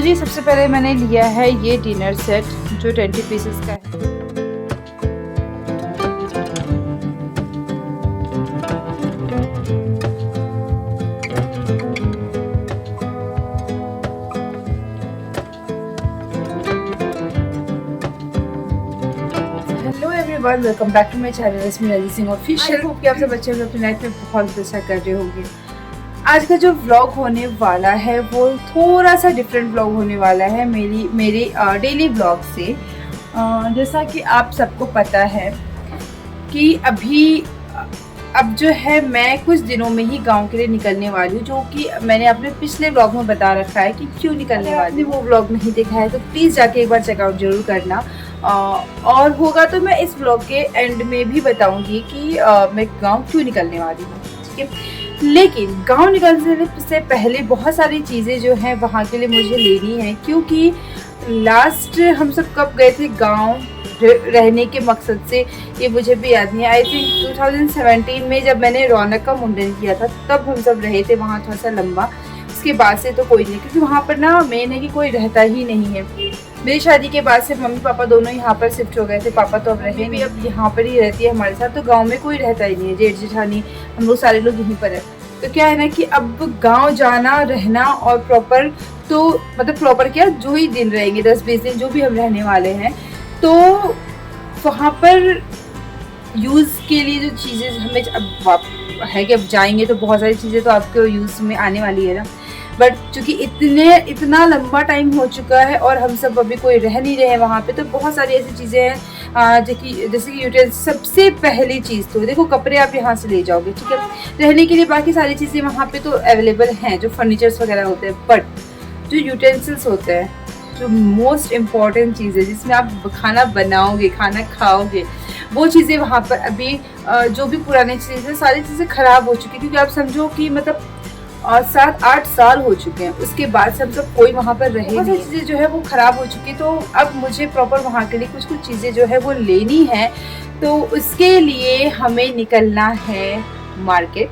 जी सबसे पहले मैंने लिया है ये डिनर सेट जो 20 पीसेस का है। Hello everyone, welcome back to my channel इसमें रजी सिंह ऑफिशियल। होप कि आप सब बच्चे अपनी लाइफ में बहुत अच्छा कर रहे होंगे। आज का जो व्लॉग होने वाला है वो थोड़ा सा डिफरेंट व्लॉग होने वाला है मेरे डेली व्लॉग से। जैसा कि आप सबको पता है कि अब जो है मैं कुछ दिनों में ही गांव के लिए निकलने वाली हूँ, जो कि मैंने अपने पिछले व्लॉग में बता रखा है कि क्यों निकलने वाली हूँ। वो व्लॉग नहीं देखा है तो प्लीज़ जाके एक बार चेकआउट जरूर करना। और होगा तो मैं इस व्लॉग के एंड में भी बताऊंगी कि मैं गांव क्यों निकलने वाली हूँ, ठीक है। लेकिन गांव निकलने से पहले बहुत सारी चीज़ें जो हैं वहाँ के लिए मुझे लेनी है, क्योंकि लास्ट हम सब कब गए थे गांव रहने के मकसद से, ये मुझे भी याद नहीं है। आई थिंक 2017 में जब मैंने रौनक का मुंडन किया था तब हम सब रहे थे वहाँ थोड़ा सा लंबा। उसके बाद से तो कोई नहीं, क्योंकि वहाँ पर ना मेन है कि कोई रहता ही नहीं है। मेरी शादी के बाद से मम्मी पापा दोनों यहाँ पर शिफ्ट हो गए थे। पापा तो अब रहे नहीं, अब यहाँ पर ही रहती है हमारे साथ। तो गांव में कोई रहता ही नहीं है, जेठ जेठानी हम लोग सारे लोग यहीं पर है। तो क्या है ना कि अब गांव जाना रहना और प्रॉपर, तो मतलब प्रॉपर क्या, जो ही दिन रहेंगे 10-20 दिन जो भी हम रहने वाले हैं, तो वहाँ पर यूज़ के लिए जो चीज़ें हमें अब है कि अब जाएंगे तो बहुत सारी चीज़ें तो आपके यूज़ में आने वाली है ना। बट चूँकि इतना लंबा टाइम हो चुका है और हम सब अभी कोई रह नहीं रहे वहाँ पे, तो बहुत सारी ऐसी चीज़ें हैं जैसे कि यूटेंसिल्स। सबसे पहली चीज़ तो देखो, कपड़े आप यहाँ से ले जाओगे, ठीक है। रहने के लिए बाकी सारी चीज़ें वहाँ पे तो अवेलेबल हैं, जो फर्नीचर्स वगैरह होते हैं। बट जो यूटेंसिल्स होते हैं, जो मोस्ट इम्पॉर्टेंट चीज़ है जिसमें आप खाना बनाओगे, खाना खाओगे, वो चीज़ें वहाँ पर अभी जो भी पुरानी चीज़ें सारी चीज़ें ख़राब हो चुकी है। क्योंकि आप समझो कि मतलब 7-8 साल हो चुके हैं, उसके बाद से हम सब कोई वहाँ पर रहे नहीं। चीज़ें जो है वो ख़राब हो चुकी है। तो अब मुझे प्रॉपर वहाँ के लिए कुछ चीज़ें जो है वो लेनी है। तो उसके लिए हमें निकलना है मार्केट,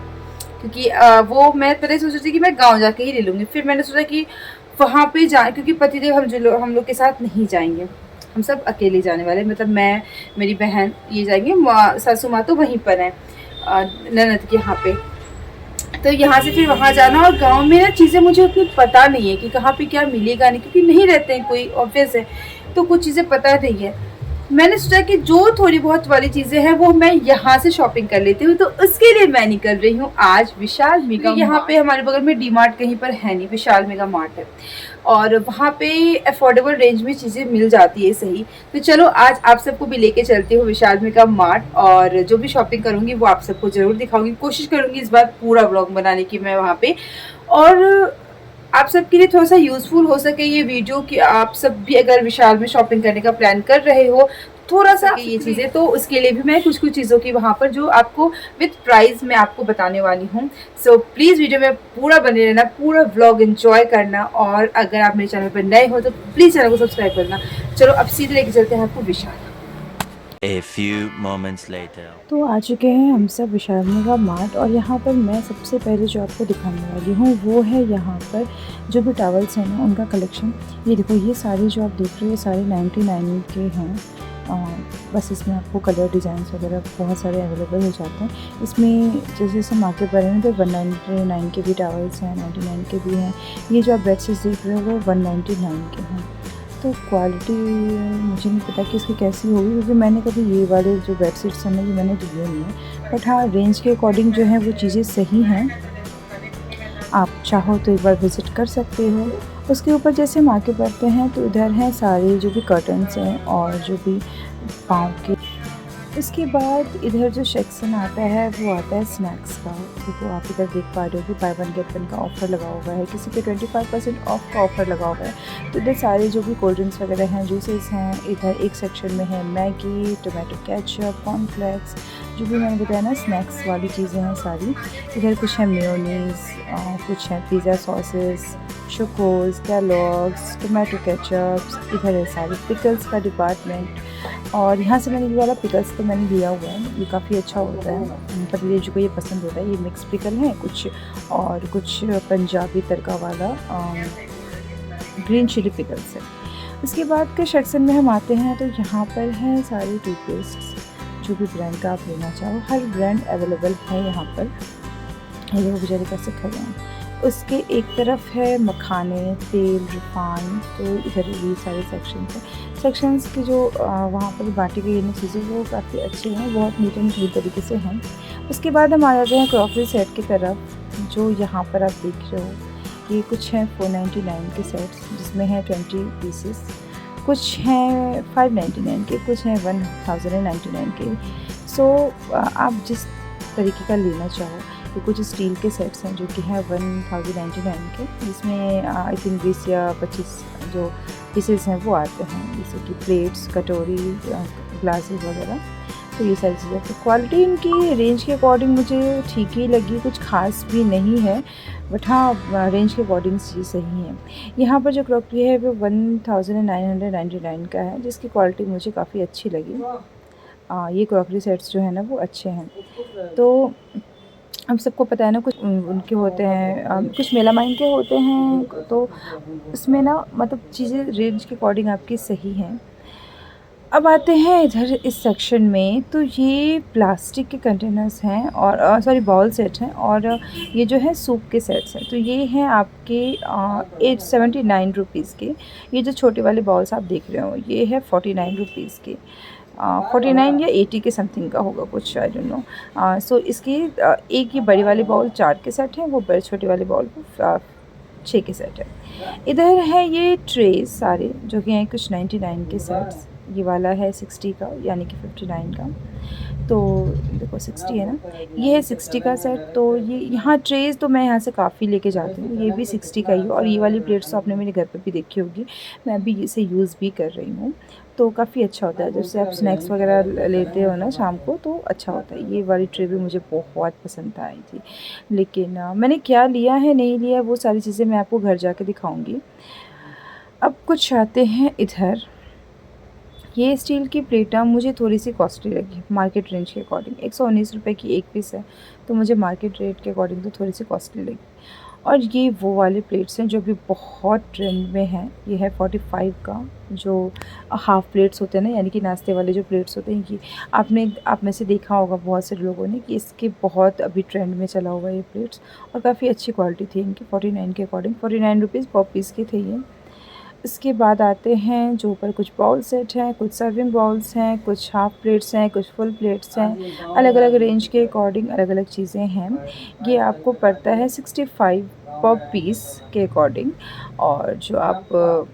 क्योंकि वो मैं पहले सोच रही थी कि मैं गाँव जाके ही ले लूँगी। फिर मैंने सोचा कि वहाँ पे क्योंकि पतिदेव हम लोग के साथ नहीं जाएंगे, हम सब अकेले जाने वाले, मतलब मैं, मेरी बहन, ये जाएंगे। सासू माँ तो वहीं पर हैं ननद के यहाँ पे। तो यहाँ से फिर वहाँ जाना, और गांव में ना चीज़ें मुझे उतनी पता नहीं है कि कहाँ पे क्या मिलेगा नहीं, क्योंकि नहीं रहते हैं कोई, ऑब्वियस है। तो कुछ चीज़ें पता नहीं है। मैंने सोचा कि जो थोड़ी बहुत वाली चीज़ें हैं वो मैं यहाँ से शॉपिंग कर लेती हूँ। तो उसके लिए मैं निकल रही हूँ आज विशाल मेगा। यहाँ पे हमारे बगल में डी मार्ट कहीं पर है नहीं, विशाल मेगा मार्ट है, और वहाँ पे अफोर्डेबल रेंज में चीज़ें मिल जाती है सही। तो चलो आज आप सबको भी लेके चलती हूँ विशाल मेगा मार्ट, और जो भी शॉपिंग करूँगी वो आप सबको ज़रूर दिखाऊंगी। कोशिश करूँगी इस बार पूरा व्लॉग बनाने की मैं वहाँ पे, और आप सबके लिए थोड़ा सा यूज़फुल हो सके ये वीडियो, कि आप सब भी अगर विशाल में शॉपिंग करने का प्लान कर रहे हो थोड़ा सा ये चीज़ें, तो उसके लिए भी मैं कुछ चीज़ों की वहाँ पर जो आपको विद प्राइस मैं आपको बताने वाली हूँ। सो प्लीज़ वीडियो में पूरा बने रहना, पूरा व्लॉग एंजॉय करना। और अगर आप मेरे चैनल पर नए हो तो प्लीज़ चैनल को सब्सक्राइब करना। चलो अब सीधे लेके चलते हैं आपको विशाल। A few moments later. तो आ चुके हैं हम सब विशाल मेगा मार्ट, और यहाँ पर मैं सबसे पहले जो आपको दिखाने वाली हूँ वो है यहाँ पर जो भी टॉवल्स हैं ना उनका कलेक्शन। ये देखो, ये सारे जो आप देख रहे हो सारे 99 के हैं। बस इसमें आपको कलर डिज़ाइंस वगैरह बहुत सारे अवेलेबल हो जाते हैं। इसमें जैसे जैसे मार्केट पर हैं तो 199 के भी टॉवल्स हैं, 99 के भी हैं। ये जो आप बेडशीट्स देख रहे हो वो 199 के हैं। तो क्वालिटी मुझे नहीं पता कि इसकी कैसी होगी, क्योंकि मैंने कभी ये वाले जो बेडशीट्स हैं ना ये मैंने लिए नहीं है। बट हाँ, रेंज के अकॉर्डिंग जो है वो चीज़ें सही हैं। आप चाहो तो एक बार विज़िट कर सकते हो। उसके ऊपर जैसे हम आगे बढ़ते हैं तो इधर हैं सारे जो भी कर्टन्स हैं और जो भी पाँव के। इसके बाद इधर जो सेक्शन आता है वो आता है स्नैक्स का। देखो आप इधर देख पा रहे हो कि बाय 1 गेट 1 का ऑफ़र लगा हुआ है, किसी पे 25% ऑफ का ऑफ़र लगा हुआ है। तो इधर सारे जो भी कोल्ड ड्रिंक्स वगैरह हैं, जूसेस हैं। इधर एक सेक्शन में है मैगी, टोमेटो केचप, कॉर्नफ्लेक्स, जो भी मैंने बताया ना स्नैक्स वाली चीज़ें हैं सारी। इधर कुछ है मेयोनीज़, कुछ है pizza sauces, चोकोज़, Kellogg's, tomato ketchups. इधर है सारी पिकल्स का डिपार्टमेंट, और यहाँ से मैंने ये वाला पिकल्स तो मैंने लिया हुआ है, ये काफ़ी अच्छा होता है। पर ये जो को ये पसंद होता है, ये मिक्स पिकल है कुछ, और कुछ पंजाबी तड़का वाला ग्रीन चिली पिकल्स है। उसके बाद के सेक्शन में हम आते हैं तो यहाँ पर है सारे टूथपेस्ट, जो भी ब्रांड का आप लेना चाहो हर ब्रांड अवेलेबल है यहाँ पर। ये वो बेचारे कैसे खड़े हैं। उसके एक तरफ है मखाने, तेल, रिफाइन, तो इधर ये सारे सेक्शंस के जो वहाँ पर बांटी गई ये चीज़ें वो काफ़ी अच्छे हैं, बहुत नीट एंड क्लीन तरीके से हैं। उसके बाद हम आ जाते हैं क्रॉकरी सेट की तरफ, जो यहाँ पर आप देख रहे हो। ये कुछ हैं 499 के सेट्स जिसमें है 20 पीसेस, कुछ हैं 599 के, कुछ हैं 1099 के। सो आप जिस तरीके का लेना चाहो। तो कुछ स्टील के सेट्स हैं जो कि है 1099 के, जिसमें आई थिंक 20 या 25 जो पीसेस हैं वो आते हैं, जैसे कि प्लेट्स, कटोरी, ग्लासेस वगैरह। तो ये सारी चीज़ें, तो क्वालिटी इनकी रेंज के अकॉर्डिंग मुझे ठीक ही लगी, कुछ खास भी नहीं है, बट हाँ रेंज के अकॉर्डिंग चीज़ सही है। यहाँ पर जो क्रॉकरी है वो 1999 का है, जिसकी क्वालिटी मुझे काफ़ी अच्छी लगी। ये क्रॉकरी सेट्स जो है ना वो अच्छे हैं। तो अब सबको पता है ना, कुछ उनके होते हैं, कुछ मेलामाइन के होते हैं, तो उसमें ना मतलब चीज़ें रेंज के अकॉर्डिंग आपकी सही हैं। अब आते हैं इधर इस सेक्शन में, तो ये प्लास्टिक के कंटेनर्स हैं और सॉरी बाउल सेट हैं, और ये जो है सूप के सेट्स हैं। तो ये हैं आपके 879 रुपीज़ के। ये जो छोटे वाले बाउल्स आप देख रहे हो ये है 49 रुपीज़ के, 49 या 80 के समथिंग का होगा कुछ, आई डोंट नो। सो इसकी एक ये बड़ी वाली बाउल 4 के सेट हैं, वो बड़े छोटे वाले बाउल 6 के सेट है। इधर है ये ट्रेज सारे जो कि हैं कुछ 99 के सेट्स, ये वाला है 60 का यानी कि 59 का, तो देखो 60 है ना, ये है 60 का सेट। तो ये यहाँ ट्रेज तो मैं यहाँ से काफ़ी लेके जाती हूँ, ये भी 60 का ही, और ये वाली प्लेट्स तो आपने मेरे घर पे भी देखी होगी, मैं भी इसे यूज़ भी कर रही हूँ। तो काफ़ी अच्छा होता है, जैसे आप स्नैक्स वगैरह लेते हो ना शाम को, तो अच्छा होता है। ये वाली ट्रे भी मुझे बहुत पसंद आई थी, लेकिन मैंने क्या लिया है नहीं लिया वो सारी चीज़ें मैं आपको घर जाके दिखाऊंगी। अब कुछ आते हैं इधर, ये स्टील की प्लेटा मुझे थोड़ी सी कॉस्टली लगी मार्केट रेंज के अकॉर्डिंग। 119 रुपये की एक पीस है, तो मुझे मार्केट रेट के अकॉर्डिंग तो थोड़ी सी कॉस्टली लगी। और ये वो वाले प्लेट्स हैं जो भी बहुत ट्रेंड में हैं। ये है 45 का, जो हाफ़ प्लेट्स होते हैं ना, यानी कि नाश्ते वाले जो प्लेट्स होते हैं, ये आप में से देखा होगा बहुत से लोगों ने कि इसके बहुत अभी ट्रेंड में चला हुआ है ये प्लेट्स, और काफ़ी अच्छी क्वालिटी थी इनकी 49 के अकॉर्डिंग। 49 रुपीज़ पर पीस के थे ये। इसके बाद आते हैं जो ऊपर कुछ बाउल सेट हैं, कुछ सर्विंग बाउल्स हैं, कुछ हाफ़ प्लेट्स हैं, कुछ फुल प्लेट्स हैं, अलग अलग रेंज के अकॉर्डिंग अलग अलग चीज़ें हैं। ये आपको पड़ता है 65 पर पीस के अकॉर्डिंग। और जो आप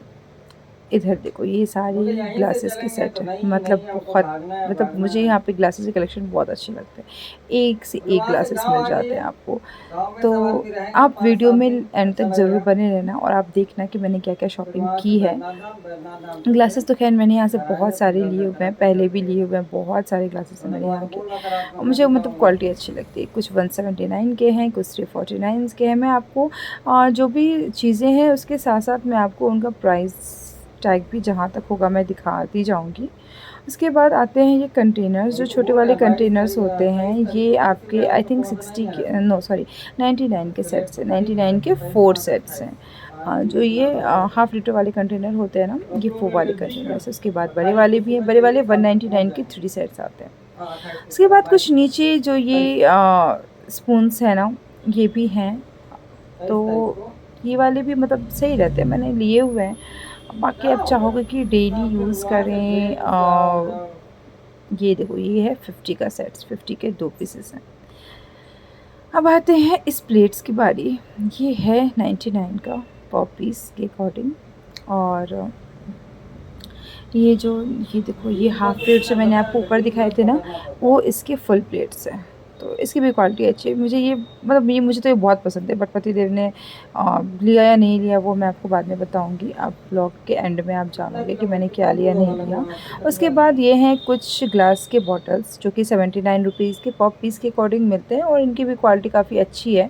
इधर देखो ये सारे ग्लासेस के सेट है, मतलब मुझे यहाँ पे ग्लासेस के कलेक्शन बहुत अच्छे लगते हैं, एक से एक ग्लासेस मिल जाते हैं आपको। तो आप वीडियो में एंड तक ज़रूर बने रहना और आप देखना कि मैंने क्या क्या शॉपिंग की है। ग्लासेस तो खैर मैंने यहाँ से बहुत सारे लिए हुए हैं, पहले भी लिए हुए हैं, बहुत सारे ग्लासेस हैं मेरे यहाँ के, और मुझे मतलब क्वालिटी अच्छी लगती है। कुछ 179 के हैं, कुछ 349 के हैं। मैं आपको जो भी चीज़ें हैं उसके साथ साथ मैं आपको उनका प्राइस टैग भी जहाँ तक होगा मैं दिखाती जाऊँगी। उसके बाद आते हैं ये कंटेनर्स, जो छोटे वाले कंटेनर्स होते हैं, ये आपके आई थिंक 99 के सेट्स हैं, 99 के 4 सेट्स हैं। जो ये हाफ़ लीटर वाले कंटेनर होते हैं ना, ये 4 वाले कंटेनर्स। उसके बाद बड़े वाले भी हैं, बड़े वाले 199 के 3 सेट्स आते हैं। उसके बाद कुछ नीचे जो ये स्पून्स हैं ना, ये भी हैं, तो ये वाले भी मतलब सही रहते हैं, मैंने लिए हुए हैं। बाकी आप चाहोगे कि डेली यूज़ करें, ये देखो ये है 50 का सेट्स, 50 के 2 पीसेस हैं। अब आते हैं इस प्लेट्स की बारी, ये है 99 का पर पीस के अकॉर्डिंग। और ये देखो ये हाफ़ प्लेट जो मैंने आपको ऊपर दिखाए थे ना, वो इसके फुल प्लेट्स हैं, तो इसकी भी क्वालिटी अच्छी है। मुझे तो ये बहुत पसंद है, बट पतिदेव ने लिया या नहीं लिया वो मैं आपको बाद में बताऊंगी। आप ब्लॉग के एंड में आप जानोगे कि मैंने क्या लिया नहीं लिया। उसके बाद ये हैं कुछ ग्लास के बॉटल्स जो कि 79 रुपीज़ के पर पीस के अकॉर्डिंग मिलते हैं, और इनकी भी क्वालिटी काफ़ी अच्छी है।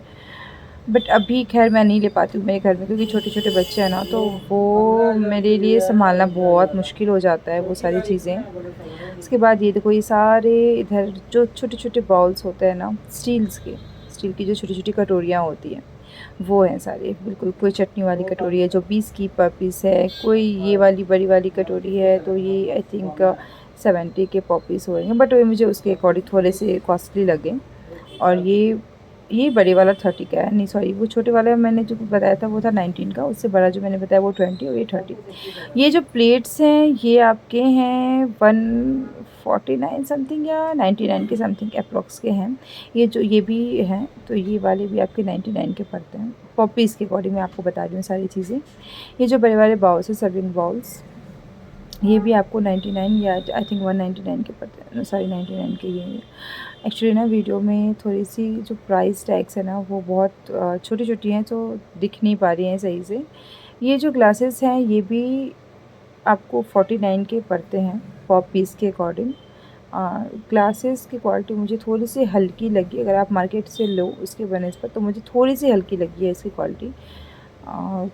बट अभी खैर मैं नहीं ले पाती हूँ मेरे घर में, क्योंकि छोटे छोटे बच्चे हैं ना, तो वो मेरे लिए संभालना बहुत मुश्किल हो जाता है वो सारी चीज़ें। उसके बाद ये देखो ये सारे इधर जो छोटे छोटे बाउल्स होते हैं ना, स्टील की जो छोटी छोटी कटोरियाँ होती हैं, वो हैं सारे बिल्कुल। कोई चटनी वाली कटोरी है जो 20 की पर पीस है, कोई ये वाली बड़ी वाली कटोरी है तो ये आई थिंक 70 के पर पीस होंगे, बट वो मुझे उसके अकॉर्डिंग थोड़े से कॉस्टली लगे। और ये बड़े वाला 30 का है, नहीं सॉरी, वो छोटे वाला मैंने जो बताया था वो था 19 का, उससे बड़ा जो मैंने बताया वो 20 और ये 30। ये जो प्लेट्स हैं ये आपके हैं 149 समथिंग या 99 के समथिंग अप्रॉक्स के हैं। ये भी हैं तो ये वाले भी आपके 99 के पड़ते हैं। पॉपीज़ के अकॉर्डिंग मैं आपको बता रही हूँ सारी चीज़ें। ये जो बड़े वाले बाउल्स हैं, सर्विंग बाउल्स, ये भी आपको 99 या आई थिंक 199 के पड़ते हैं, सॉरी 99 के ये। एक्चुअली ना वीडियो में थोड़ी सी जो प्राइस टैग्स है ना वो बहुत छोटी छोटी हैं तो दिख नहीं पा रही हैं सही से। ये जो ग्लासेस हैं ये भी आपको 49 के पड़ते हैं पर पीस के अकॉर्डिंग। ग्लासेस की क्वालिटी मुझे थोड़ी सी हल्की लगी, अगर आप मार्केट से लो उसके बनस्पत तो मुझे थोड़ी सी हल्की लगी है इसकी क्वालिटी।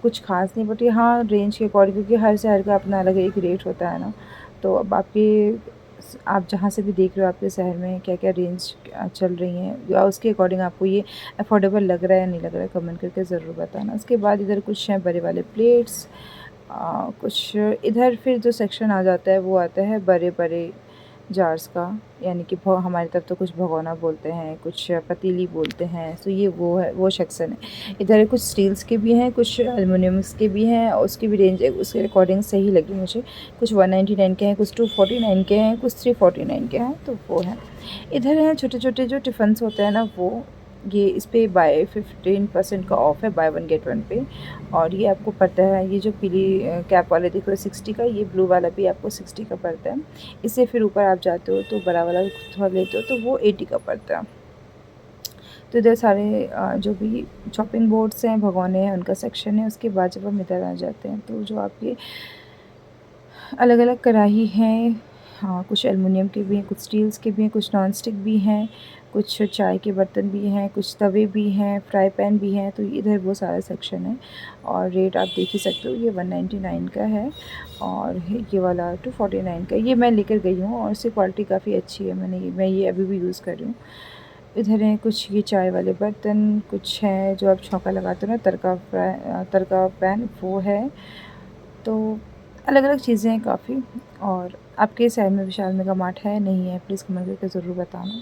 कुछ ख़ास नहीं, बट हाँ रेंज के अकॉर्डिंग, क्योंकि हर शहर का अपना अलग एक रेट होता है ना। तो अब आप जहाँ से भी देख रहे हो आपके शहर में क्या क्या रेंज चल रही हैं या उसके अकॉर्डिंग आपको ये अफोर्डेबल लग रहा है या नहीं लग रहा है, कमेंट करके ज़रूर बताना। उसके बाद इधर कुछ हैं बड़े वाले प्लेट्स, कुछ इधर फिर जो सेक्शन आ जाता है वो आता है बड़े बड़े जार्स का, यानी कि हमारी तरफ तो कुछ भगोना बोलते हैं, कुछ पतीली बोलते हैं। तो ये वो है, वो सेक्शन है। इधर कुछ स्टील्स के भी हैं, कुछ एलुमिनियम्स के भी हैं, और उसकी भी रेंज उसके अकॉर्डिंग सही लगी मुझे। कुछ 199 के हैं, कुछ 249 के हैं, कुछ 349 के हैं, तो वो है। इधर हैं छोटे छोटे जो टिफ़न्स होते हैं ना वो, ये इस पर बाय 15% का ऑफ़ है, बाय 1 गेट 1 पे। और ये आपको पड़ता है, ये जो पीली कैप वाले दिख रहे हो 60 का, ये ब्लू वाला भी आपको 60 का पड़ता है। इससे फिर ऊपर आप जाते हो तो बड़ा वाला थोड़ा लेते हो तो वो 80 का पड़ता है। तो इधर सारे जो भी चॉपिंग बोर्ड्स हैं, भगोने हैं, उनका सेक्शन है। उसके बाद जब हम इधर आ जाते हैं तो जो आपके अलग अलग कढ़ाई हैं, हाँ कुछ एलुमिनियम के भी हैं, कुछ स्टील्स के भी हैं, कुछ नॉन स्टिक भी हैं, कुछ चाय के बर्तन भी हैं, कुछ तवे भी हैं, फ्राई पैन भी हैं। तो इधर वो सारा सेक्शन है और रेट आप देख ही सकते हो। ये 199 का है और ये वाला 249 का। ये मैं लेकर गई हूँ और इसकी क्वालिटी काफ़ी अच्छी है, मैं ये अभी भी यूज़ कर रही हूँ। इधर हैं कुछ ये चाय वाले बर्तन, कुछ हैं जो आप छौंका लगाते हो ना, तड़का पैन, वो है। तो अलग अलग चीज़ें हैं काफ़ी। और आपके शहर में विशाल मेगा मार्ट है नहीं है, प्लीज़ कमेंट करके ज़रूर बताना।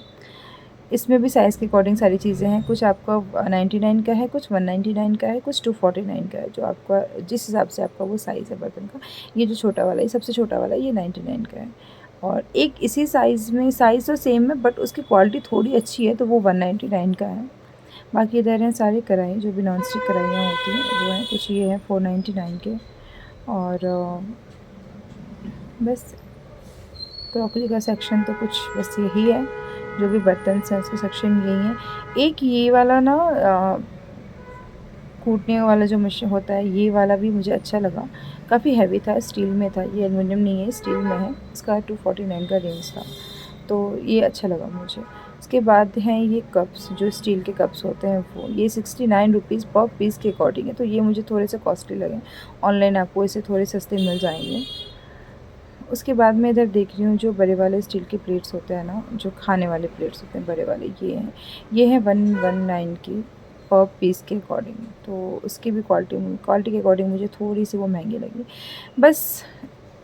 इसमें भी साइज़ के अकॉर्डिंग सारी चीज़ें हैं, कुछ आपका 99 का है, कुछ 199 का है, कुछ 249 का है, जो आपका जिस हिसाब से आपका वो साइज़ है बर्तन का। ये जो छोटा वाला, ये सबसे छोटा वाला, ये 99 का है। और एक इसी साइज़ में, साइज़ तो सेम है बट उसकी क्वालिटी थोड़ी अच्छी है, तो वो 199 का है। बाकी इधर हैं सारी कढ़ाई, जो भी नॉन स्टिक कढ़ाइयाँ होती हैं वो हैं। कुछ ये हैं 499 के। और बस क्रॉकरी का सेक्शन तो कुछ बस यही है, जो भी बर्तन हैं उसका सेक्शन यही है। एक ये वाला ना कूटने वाला जो मशीन होता है, ये वाला भी मुझे अच्छा लगा, काफ़ी हैवी था, स्टील में था, ये एलुमिनियम नहीं है, स्टील में है। इसका 249 का रेंज था, तो ये अच्छा लगा मुझे। उसके बाद हैं ये कप्स, जो स्टील के कप्स होते हैं वो, ये 69 रुपीज़ पर पीस के अकॉर्डिंग है, तो ये मुझे थोड़े से कॉस्टली लगे। ऑनलाइन आपको इसे थोड़े सस्ते मिल जाएंगे। उसके बाद मैं इधर देख रही हूँ जो बड़े वाले स्टील के प्लेट्स होते हैं ना, जो खाने वाले प्लेट्स होते हैं बड़े वाले, ये हैं 119 की पर पीस के अकॉर्डिंग। तो उसकी भी क्वालिटी के अकॉर्डिंग मुझे थोड़ी सी वो महंगी लगी। बस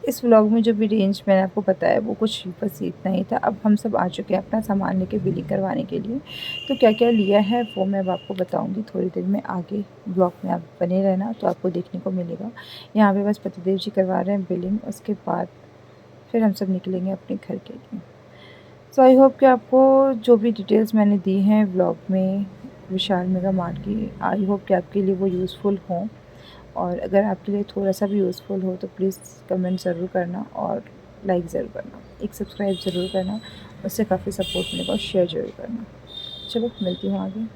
इस व्लॉग में जो भी रेंज मैंने आपको बताया वो कुछ बस इतना ही था। अब हम सब आ चुके हैं अपना सामान लेके बिलिंग करवाने के लिए। तो क्या क्या लिया है वो मैं अब आपको बताऊंगी थोड़ी देर में, आगे ब्लॉग में आप बने रहना तो आपको देखने को मिलेगा। यहाँ पे बस पतिदेव जी करवा रहे हैं बिलिंग, उसके बाद फिर हम सब निकलेंगे अपने घर के लिए। सो आई होप कि आपको जो भी डिटेल्स मैंने दी हैं व्लॉग में विशाल मेगा मार्ट की, आई होप कि आपके लिए वो यूज़फुल हों। और अगर आपके लिए थोड़ा सा भी यूज़फुल हो तो प्लीज़ कमेंट ज़रूर करना और लाइक ज़रूर करना, एक सब्सक्राइब ज़रूर करना, उससे काफ़ी सपोर्ट मिलेगा, और शेयर ज़रूर करना। चलो मिलती हूँ आगे।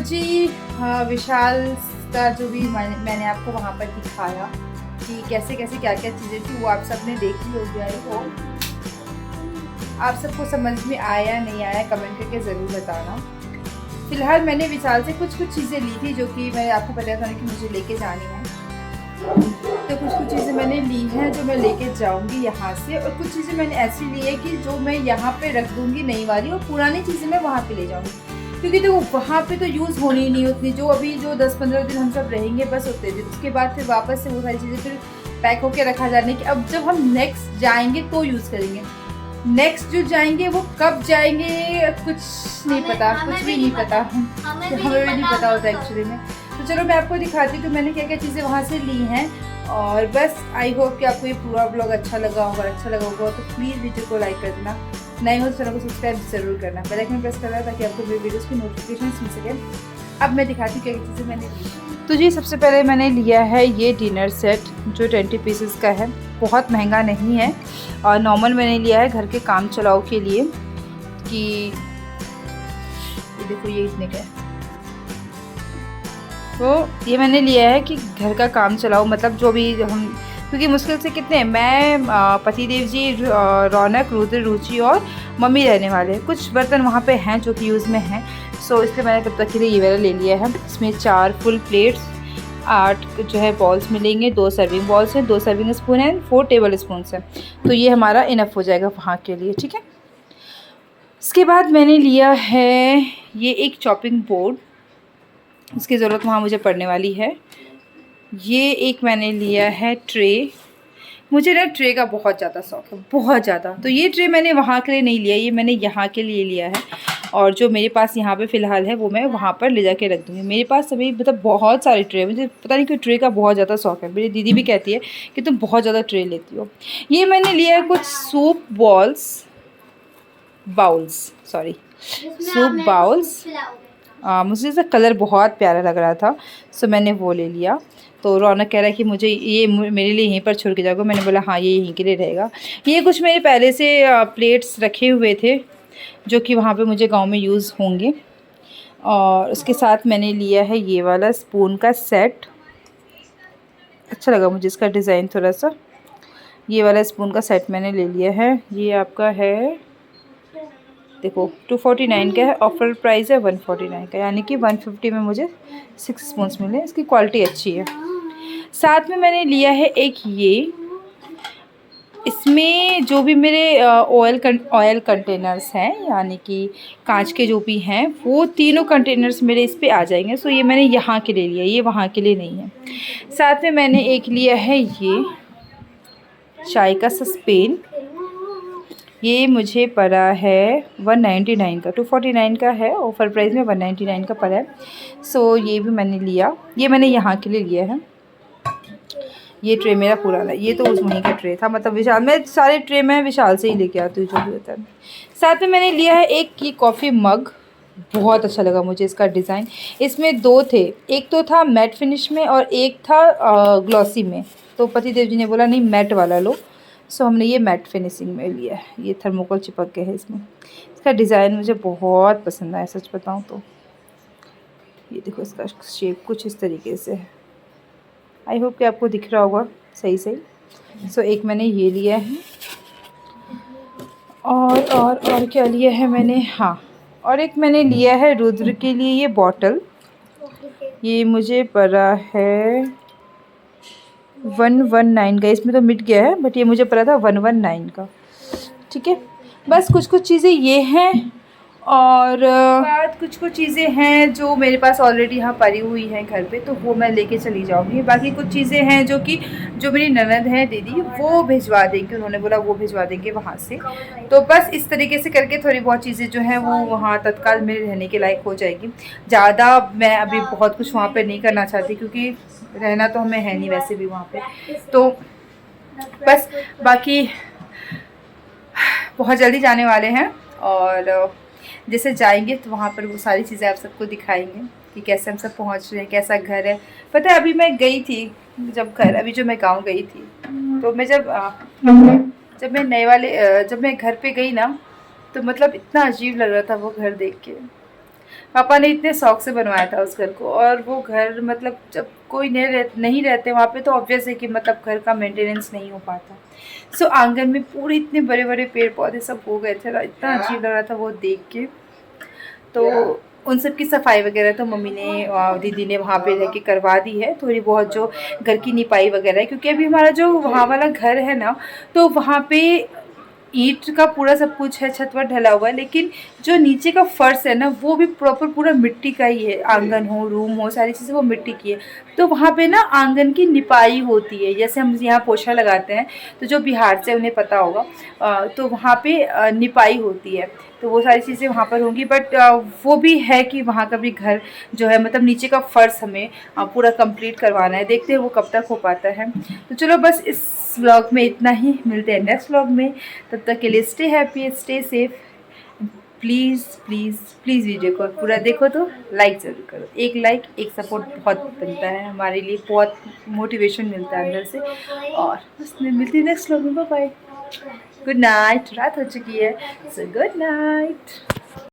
जी हाँ, विशाल का जो भी मैंने आपको वहाँ पर दिखाया कि कैसे कैसे क्या क्या चीज़ें थी, वो आप सब ने देखी होगी। आई होप आप सबको समझ में आया नहीं आया कमेंट करके ज़रूर बताना। फ़िलहाल मैंने विशाल से कुछ चीज़ें ली थी जो कि मैं आपको बताया था कि मुझे लेके जानी है, तो कुछ चीज़ें मैंने ली हैं जो मैं लेके जाऊंगी यहाँ से, और कुछ चीज़ें मैंने ऐसी ली है कि जो मैं यहाँ पे रख दूंगी नई वाली, और पुरानी चीज़ें मैं वहाँ पे ले जाऊंगी, क्योंकि देखो वहाँ पे तो यूज़ होनी ही नहीं उतनी, जो अभी जो 10-15 दिन हम सब रहेंगे बस उतने दिन, उसके बाद फिर वापस से वो सारी चीज़ें फिर पैक होके रखा जाने की। अब जब हम नेक्स्ट जाएंगे तो यूज़ करेंगे, नेक्स्ट जो जाएंगे वो कब जाएंगे कुछ नहीं पता, कुछ भी नहीं पता, हमें भी नहीं पता होता एक्चुअली में। तो चलो मैं आपको दिखाती हूँ कि मैंने क्या क्या चीज़ें वहाँ से ली हैं, और बस आई होप कि आपको ये पूरा ब्लॉग अच्छा लगा होगा तो प्लीज़ वीडियो को लाइक कर देना, नए हो तो चैनल को सब्सक्राइब जरूर करना, बेल आइकन प्रेस करना ताकि आपको मेरे वीडियोज़ की नोटिफिकेशन मिल सके। अब मैं दिखाती हूँ क्या क्या चीज़ें मैंने ली। तो जी सबसे पहले मैंने लिया है ये डिनर सेट जो 20 पीसेस का है, बहुत महंगा नहीं है, और नॉर्मल मैंने लिया है घर के काम चलाओ के लिए, कि ये देखो ये इतने का है, तो ये मैंने लिया है कि घर का काम चलाओ, मतलब जो भी हम, क्योंकि मुश्किल से कितने मैं पतिदेव जी, रौनक, रुद्र, रुचि और मम्मी रहने वाले हैं, कुछ बर्तन वहाँ पे हैं जो कि यूज़ में हैं, सो इसलिए मैंने तब तक के लिए ये वाला ले लिया है। इसमें 4 फुल प्लेट्स, 8 जो है बॉल्स मिलेंगे, 2 सर्विंग बॉल्स हैं, 2 सर्विंग स्पून हैं, 4 टेबल स्पून हैं, तो ये हमारा इनफ हो जाएगा वहाँ के लिए, ठीक है। इसके बाद मैंने लिया है ये एक चॉपिंग बोर्ड, इसकी ज़रूरत वहाँ मुझे पड़ने वाली है। ये एक मैंने लिया है ट्रे, मुझे ना ट्रे का बहुत ज़्यादा शौक है, बहुत ज़्यादा, तो ये ट्रे मैंने वहाँ के लिए नहीं लिया, ये मैंने यहाँ के लिए लिया है, और जो मेरे पास यहाँ पे फ़िलहाल है वो मैं वहाँ पर ले जाके रख दूँगी। मेरे पास अभी मतलब बहुत सारे ट्रे, मुझे पता नहीं क्यों ट्रे का बहुत ज़्यादा शौक है, मेरी दीदी भी कहती है कि तुम बहुत ज़्यादा ट्रे लेती हो। ये मैंने लिया है कुछ सूप बाउल्स, मुझे इसका कलर बहुत प्यारा लग रहा था, सो मैंने वो ले लिया। तो रौनक कह रहा है कि मुझे ये मेरे लिए यहीं पर छोड़ के जाओगे, मैंने बोला हाँ ये यहीं के लिए रहेगा। ये कुछ मेरे पहले से प्लेट्स रखे हुए थे जो कि वहाँ पे मुझे गांव में यूज़ होंगे, और उसके साथ मैंने लिया है ये वाला स्पून का सेट, अच्छा लगा मुझे इसका डिज़ाइन थोड़ा सा, ये वाला स्पून का सेट मैंने ले लिया है। ये आपका है देखो 249 का है, ऑफर प्राइस है 149 का, यानी कि 150 में मुझे 6 स्पून्स मिले, इसकी क्वालिटी अच्छी है। साथ में मैंने लिया है एक ये, इसमें जो भी मेरे ऑयल कंटेनर्स हैं, यानी कि कांच के जो भी हैं, वो तीनों कंटेनर्स मेरे इस पे आ जाएंगे, सो ये मैंने यहाँ के लिए लिया, ये वहाँ के लिए नहीं है। साथ में मैंने एक लिया है ये चाय का सस्पेन, ये मुझे पड़ा है 199 का, 249 का है, ऑफ़र प्राइस में 199 का पड़ा है, सो ये भी मैंने लिया, ये मैंने यहाँ के लिए लिया है। ये ट्रे मेरा पुराना, ये तो उस वहीं का ट्रे था, मतलब विशाल, मैं सारे ट्रे मैं विशाल से ही लेके आती हूँ जो भी होता है। साथ में मैंने लिया है एक ये कॉफ़ी मग, बहुत अच्छा लगा मुझे इसका डिज़ाइन, इसमें 2 थे, एक तो था मैट फिनिश में और एक था ग्लॉसी में, तो पतिदेव जी ने बोला नहीं मैट वाला लो, सो हमने ये मैट फिनिशिंग में लिया है। ये थर्मोकोल चिपक गया है इसमें, इसका डिज़ाइन मुझे बहुत पसंद आया सच बताऊँ तो। ये देखो इसका शेप कुछ इस तरीके से है, आई होप कि आपको दिख रहा होगा सही। सो एक मैंने ये लिया है, और क्या लिया है मैंने, हाँ, और एक मैंने लिया है रुद्र के लिए ये बॉटल, ये मुझे पड़ा है 119 का, इसमें तो मिट गया है बट ये मुझे पड़ा था 119 का, ठीक है। बस कुछ चीज़ें ये हैं, और बाद कुछ चीज़ें हैं जो मेरे पास ऑलरेडी यहाँ पड़ी हुई हैं घर पे, तो वो मैं लेके चली जाऊँगी। बाकी कुछ चीज़ें हैं जो कि जो मेरी ननद है दीदी, वो भिजवा देंगे, उन्होंने बोला वो भिजवा देंगे वहाँ से। तो बस इस तरीके से करके थोड़ी बहुत चीज़ें जो हैं वो वहाँ तत्काल मेरे रहने के लायक हो जाएगी। ज़्यादा मैं अभी बहुत कुछ वहाँ पर नहीं करना चाहती, क्योंकि रहना तो हमें है नहीं वैसे भी वहाँ पर। तो बस बाकी बहुत जल्दी जाने वाले हैं, और जैसे जाएंगे तो वहाँ पर वो सारी चीज़ें आप सबको दिखाएंगे कि कैसे हम सब पहुँच रहे हैं, कैसा घर है। पता है अभी मैं गई थी अभी जो मैं गांव गई थी, तो मैं जब मैं घर पे गई ना, तो मतलब इतना अजीब लग रहा था वो घर देख के, पापा ने इतने शौक से बनवाया था उस घर को, और वो घर मतलब जब कोई नहीं रहते वहाँ पे तो ऑब्वियस है कि मतलब घर का मेंटेनेंस नहीं हो पाता। सो आंगन में पूरे इतने बड़े बड़े पेड़ पौधे सब हो गए थे ना, इतना अजीब लग रहा था वो देख के। तो उन सब की सफाई वगैरह तो मम्मी ने और दीदी ने वहाँ पे रह के करवा दी है, थोड़ी बहुत जो घर की निपाई वगैरह है, क्योंकि अभी हमारा जो वहाँ वाला घर है ना, तो वहाँ पे ईंट का पूरा सब कुछ है, छत पर ढला हुआ है, लेकिन जो नीचे का फर्श है ना वो भी प्रॉपर पूरा मिट्टी का ही है। आंगन हो, रूम हो, सारी चीज़ें वो मिट्टी की है। तो वहाँ पे ना आंगन की निपाई होती है, जैसे हम यहाँ पोछा लगाते हैं, तो जो बिहार से उन्हें पता होगा, तो वहाँ पे निपाई होती है। तो वो सारी चीज़ें वहाँ पर होंगी, बट वो भी है कि वहाँ का भी घर जो है मतलब नीचे का फर्श हमें पूरा कंप्लीट करवाना है। देखते हैं वो कब तक हो पाता है। तो चलो बस इस व्लॉग में इतना ही, मिलते हैं नेक्स्ट व्लॉग में। तब तक के लिए stay happy, stay safe. Please please please video को पूरा देखो तो लाइक ज़रूर करो। एक लाइक, एक सपोर्ट बहुत बनता है हमारे लिए, बहुत मोटिवेशन मिलता है अंदर से। और बस मिलती है नेक्स्ट व्लॉग में। Bye bye, good night. रात हो चुकी है, सो गुड नाइट।